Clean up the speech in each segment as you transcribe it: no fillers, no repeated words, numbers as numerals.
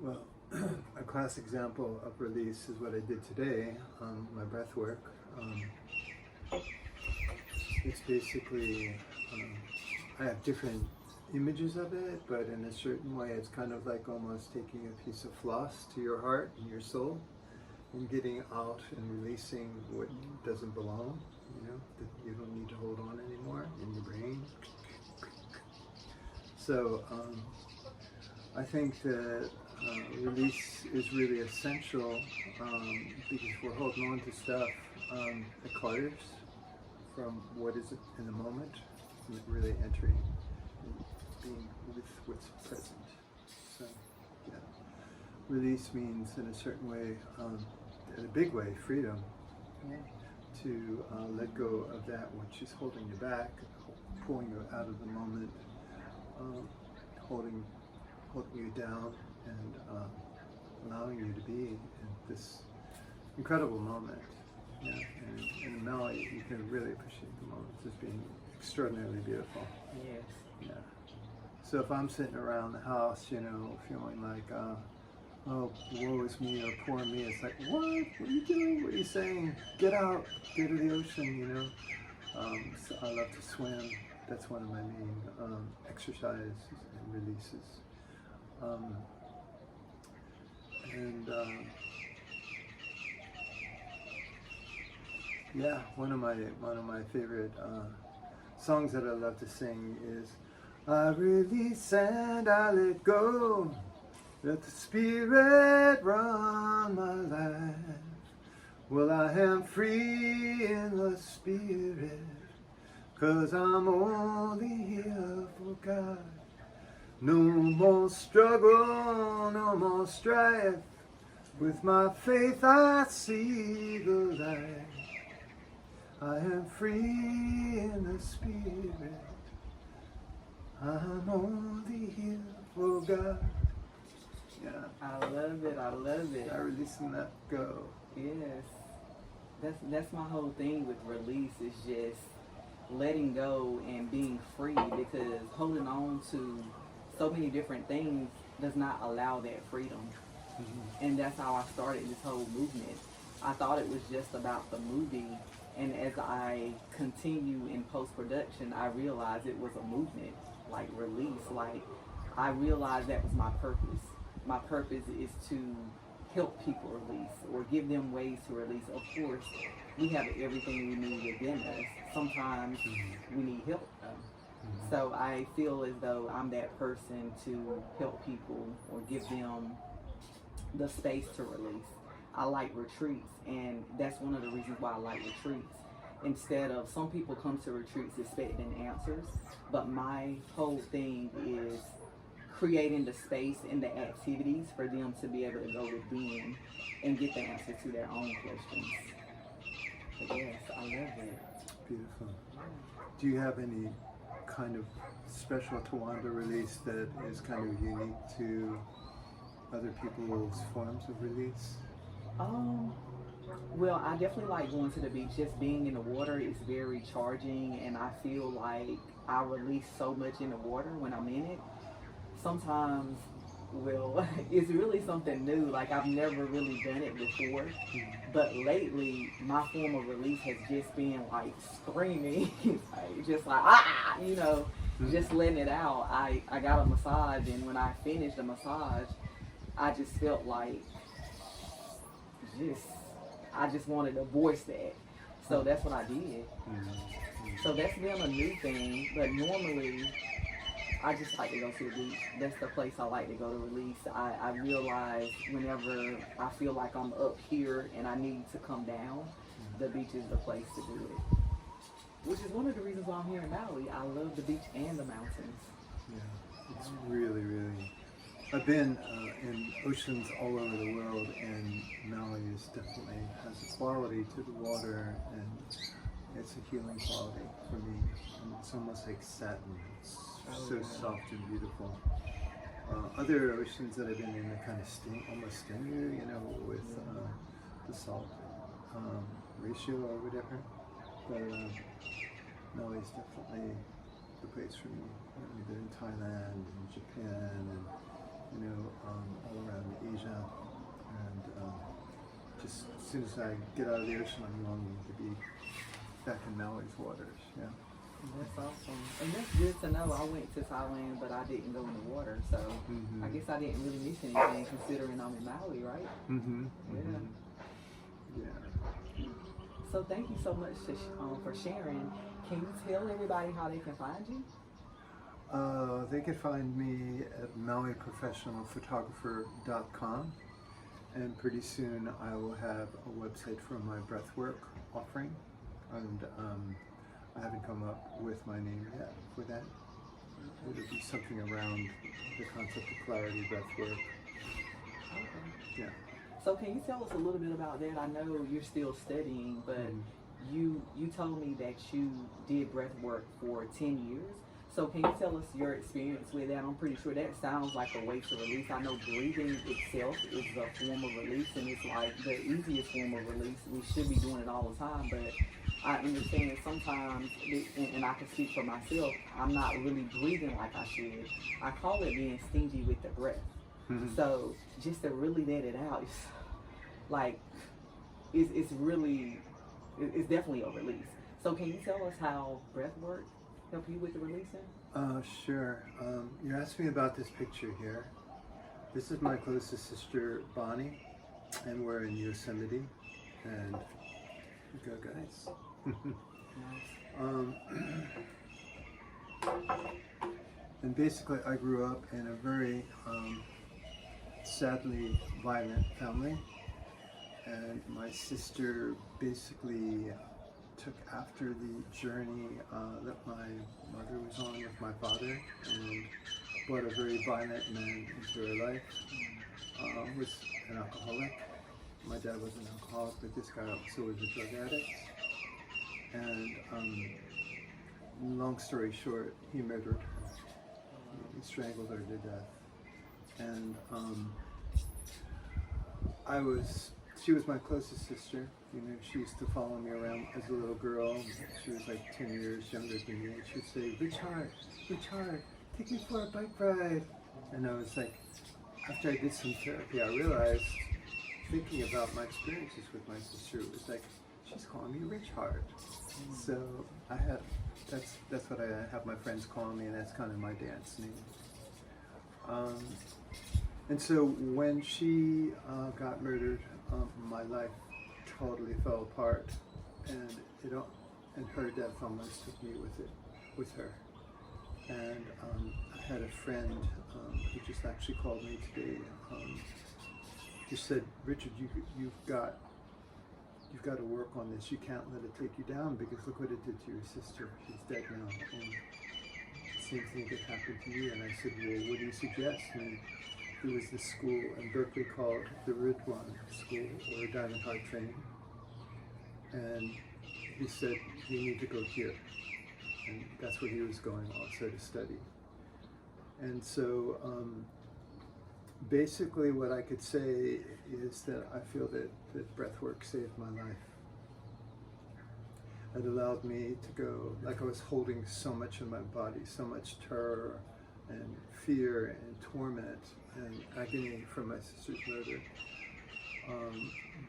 Well, a classic example of release is what I did today, my breath work. It's basically, I have different images of it, but in a certain way, it's kind of like almost taking a piece of floss to your heart and your soul and getting out and releasing what doesn't belong, that you don't need to hold on anymore in your brain. So I think that release is really essential because we're holding on to stuff that clutters from what is in the moment, and really entering and being with what's present. So, yeah. Release means, in a certain way, in a big way, freedom. To let go of that which is holding you back, pulling you out of the moment, holding you down, and allowing you to be in this incredible moment. Yeah, and in Melody, you can really appreciate the moments as being extraordinarily beautiful. Yes. Yeah. So if I'm sitting around the house, feeling like, oh, woe is me or poor me, it's like, what are you doing? What are you saying? Get out, go to the ocean, So I love to swim. That's one of my main exercises and releases. Yeah, one of my favorite songs that I love to sing is I release and I let go. Let the Spirit run my life. Well, I am free in the Spirit, 'cause I'm only here for God. No more struggle, no more strife. With my faith I see the light. I am free in the Spirit. I'm only here for God. Yeah. I love it. I love it. I releasing that go. Yes. That's my whole thing with release is just letting go and being free, because holding on to so many different things does not allow that freedom. Mm-hmm. And that's how I started this whole movement. I thought it was just about the movie, and as I continue in post-production, I realized it was a movement, like release. Like, I realized that was my purpose. My purpose is to help people release or give them ways to release. Of course, we have everything we need within us. Sometimes we need help though. So I feel as though I'm that person to help people or give them the space to release. I like retreats, and that's one of the reasons why I like retreats. Instead of, some people come to retreats expecting answers, but my whole thing is creating the space and the activities for them to be able to go within and get the answer to their own questions. But yes, I love it. Beautiful. Do you have any kind of special Tawanda release that is kind of unique to other people's forms of release? Well, I definitely like going to the beach. Just being in the water is very charging, and I feel like I release so much in the water when I'm in it. Sometimes, well, it's really something new. Like, I've never really done it before. But lately, my form of release has just been like screaming, like, just like, just letting it out. I got a massage, and when I finished the massage, I just felt like, just, I just wanted to voice that. So that's what I did. So that's been a new thing, but normally I just like to go to the beach. That's the place I like to go to release. I realize whenever I feel like I'm up here and I need to come down, the beach is the place to do it. Which is one of the reasons why I'm here in Maui. I love the beach and the mountains. Yeah, it's really, really. I've been in oceans all over the world, and Maui is definitely has a quality to the water, and it's a healing quality for me. And it's almost like satin. It's so soft and beautiful. Other oceans that I've been in are kind of almost sting you, with the salt ratio or whatever. But Maui is definitely the place for me. I've been in Thailand and Japan and all around soon as I get out of the ocean, I'm longing to be back in Maui's waters. Yeah. That's awesome. And that's good to know. I went to Thailand, but I didn't go in the water, so Mm-hmm. I guess I didn't really miss anything considering I'm in Maui, right? Mm-hmm. Yeah. Mm-hmm. Yeah. So thank you so much for sharing. Can you tell everybody how they can find you? They can find me at MauiProfessionalPhotographer.com, and pretty soon I will have a website for my breathwork offering, and I haven't come up with my name yet for that. It'll be something around the concept of clarity breathwork. Okay. Yeah. So can you tell us a little bit about that? I know you're still studying, but you told me that you did breath work for 10 years. So can you tell us your experience with that? I'm pretty sure that sounds like a way to release. I know breathing itself is a form of release, and it's like the easiest form of release. We should be doing it all the time, but I understand that sometimes, and I can speak for myself, I'm not really breathing like I should. I call it being stingy with the breath. Mhm. So just to really let it out, it's like, it's really, it's definitely a release. So can you tell us how breath work help you with the releasing? Sure. You're asking me about this picture here. This is my closest sister, Bonnie, and we're in Yosemite. And go, guys. Nice. And basically, I grew up in a very sadly violent family, and my sister basically took after the journey that my mother was on with my father, and brought a very violent man into her life. Was an alcoholic. My dad was an alcoholic, but this guy also was a drug addict. And long story short, he murdered her. He strangled her to death. And she was my closest sister. You know, she used to follow me around as a little girl. She was like 10 years younger than me. And she would say, Richard, take me for a bike ride. And I was like, after I did some therapy, I realized, thinking about my experiences with my sister, it was like, she's calling me Richard. So that's what I have my friends call me, and that's kind of my dance name. And so when she got murdered, my life totally fell apart, and her death almost took me with her. And I had a friend who just actually called me today. He said, Richard, you've got to work on this. You can't let it take you down, because look what it did to your sister. She's dead now, and the same thing could happen to you. And I said, well, what do you suggest? And there was this school in Berkeley called the Ridwan School, or Diamond Heart Training. And he said, you need to go here. And that's where he was going also to study. And so basically what I could say is that I feel that breathwork saved my life. It allowed me to go, like I was holding so much in my body, so much terror and fear and torment and agony from my sister's murder,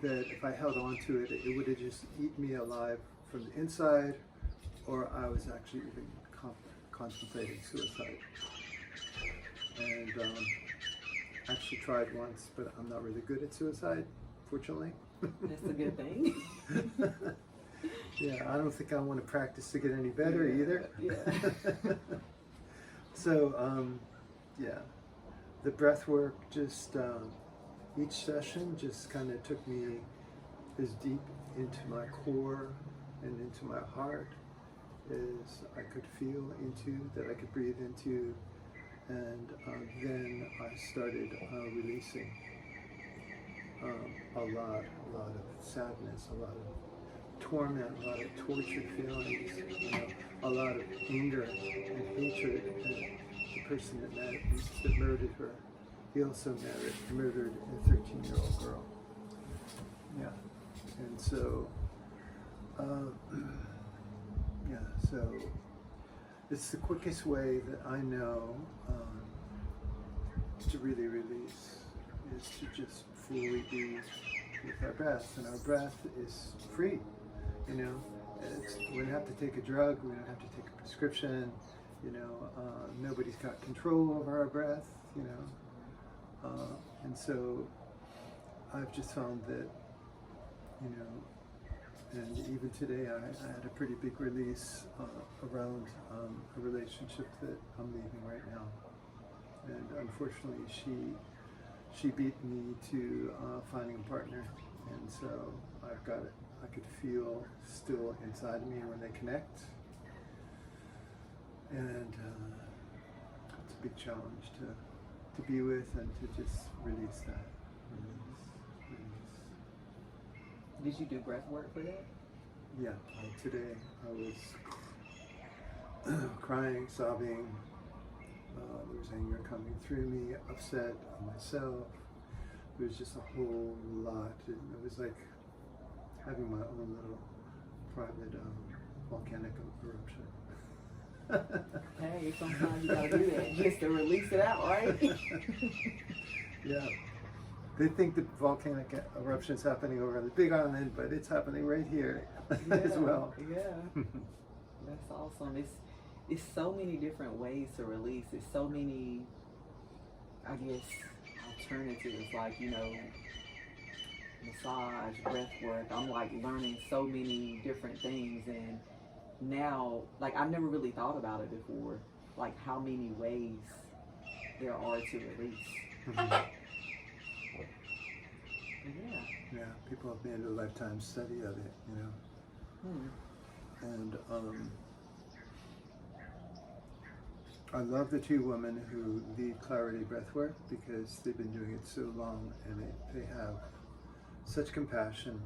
that if I held on to it, it would have just eaten me alive from the inside, or I was actually even contemplating suicide. And I actually tried once, but I'm not really good at suicide, fortunately. That's a good thing. Yeah, I don't think I want to practice to get any better either. Yeah. So, yeah, the breath work just, each session just kind of took me as deep into my core and into my heart as I could feel into, that I could breathe into. And then I started releasing a lot of sadness, a lot of torment, a lot of tortured feelings, a lot of anger and hatred. And the person that murdered her, he also murdered a 13-year-old girl. Yeah, and so, so it's the quickest way that I know to really release, is to just fully be with our breath, and our breath is free. You know, we don't have to take a drug, we don't have to take a prescription. You know, nobody's got control over our breath. You know, and so I've just found that, you know, and even today I had a pretty big release around a relationship that I'm leaving right now, and unfortunately she beat me to finding a partner, and so I've got it. I could feel still inside of me when they connect, and it's a big challenge to be with and to just release that. Did you do breath work for that? Yeah, today I was crying, sobbing. There was anger coming through me, upset on myself. It was just a whole lot. It was like having my own little private volcanic eruption. Hey, sometimes you gotta do that just to release it out, right? Yeah. They think the volcanic eruption is happening over on the Big Island, but it's happening right here as well. Yeah. That's awesome. It's so many different ways to release. It's so many, I guess, alternatives, like, you know, massage, breath work. I'm like learning so many different things, and now, like, I never really thought about it before, like how many ways there are to release. Mhm. Yeah. Yeah, people have made a lifetime study of it, you know. And I love the two women who lead Clarity Breathwork because they've been doing it so long, and they have such compassion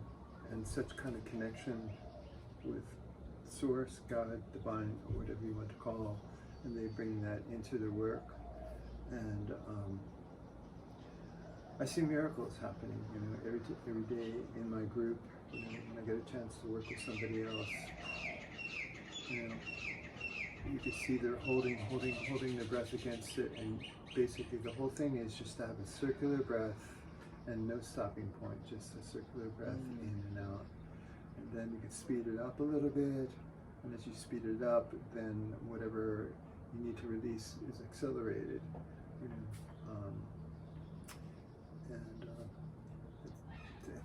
and such kind of connection with Source, God, Divine, or whatever you want to call, and they bring that into their work. And I see miracles happening, you know, every day in my group. You know, when I get a chance to work with somebody else, you know, you just see they're holding their breath against it, and basically the whole thing is just to have a circular breath and no stopping point, just a circular breath in and out. And then you can speed it up a little bit, and as you speed it up, then whatever you need to release is accelerated, you know.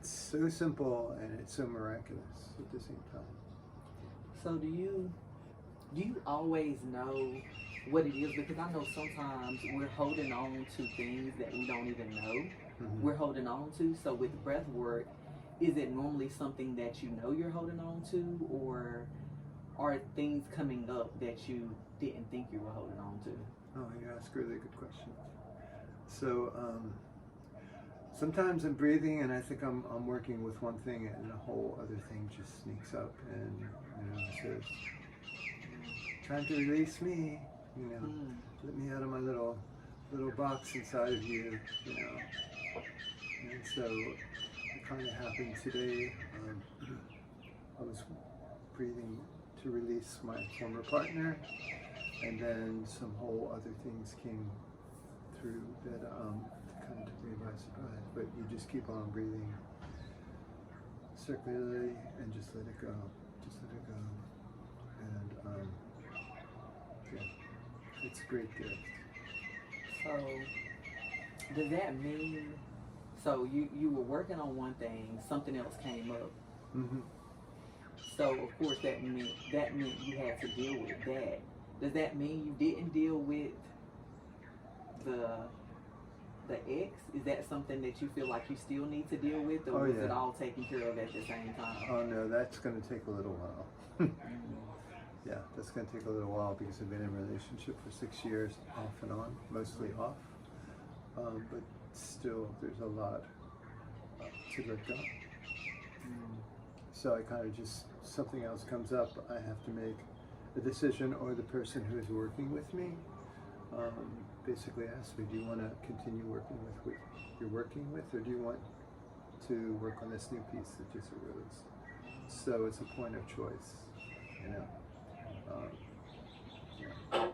It's so simple and it's so miraculous at the same time. So do you always know what it is? Because I know sometimes we're holding on to things that we don't even know we're holding on to. So with breath work, is it normally something that you know you're holding on to, or are things coming up that you didn't think you were holding on to? Oh, you ask a really good question. So sometimes I'm breathing and I think I'm working with one thing, and a whole other thing just sneaks up and, you know, says, trying to release me, you know, let me out of my little box inside of you, you know. And so it kind of happened today. I was breathing to release my former partner, and then some whole other things came through that kind of took me by surprise. But you just keep on breathing circularly and just let it go. Just let it go. And yeah, it's a great gift. So does that mean, so you were working on one thing, something else came up. So of course that meant you had to deal with that. Does that mean you didn't deal with the ex? Is that something that you feel like you still need to deal with, or was it all taken care of at the same time? Oh no, that's going to take a little while. Yeah, that's going to take a little while because I've been in a relationship for 6 years, off and on, mostly off. But still, there's a lot to let go. So I kind of just, something else comes up, I have to make a decision, or the person who is working with me basically asks me, do you want to continue working with what you're working with, or do you want to work on this new piece that just arose? So it's a point of choice, you know. Yeah.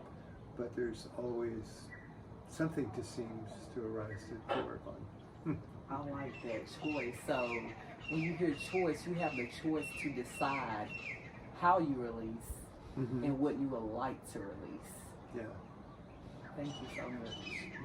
But there's always something seems to arise to work on. I I like that choice. So when you hear choice, you have the choice to decide how you release Mm-hmm. and what you would like to release. Yeah. Thank you so much.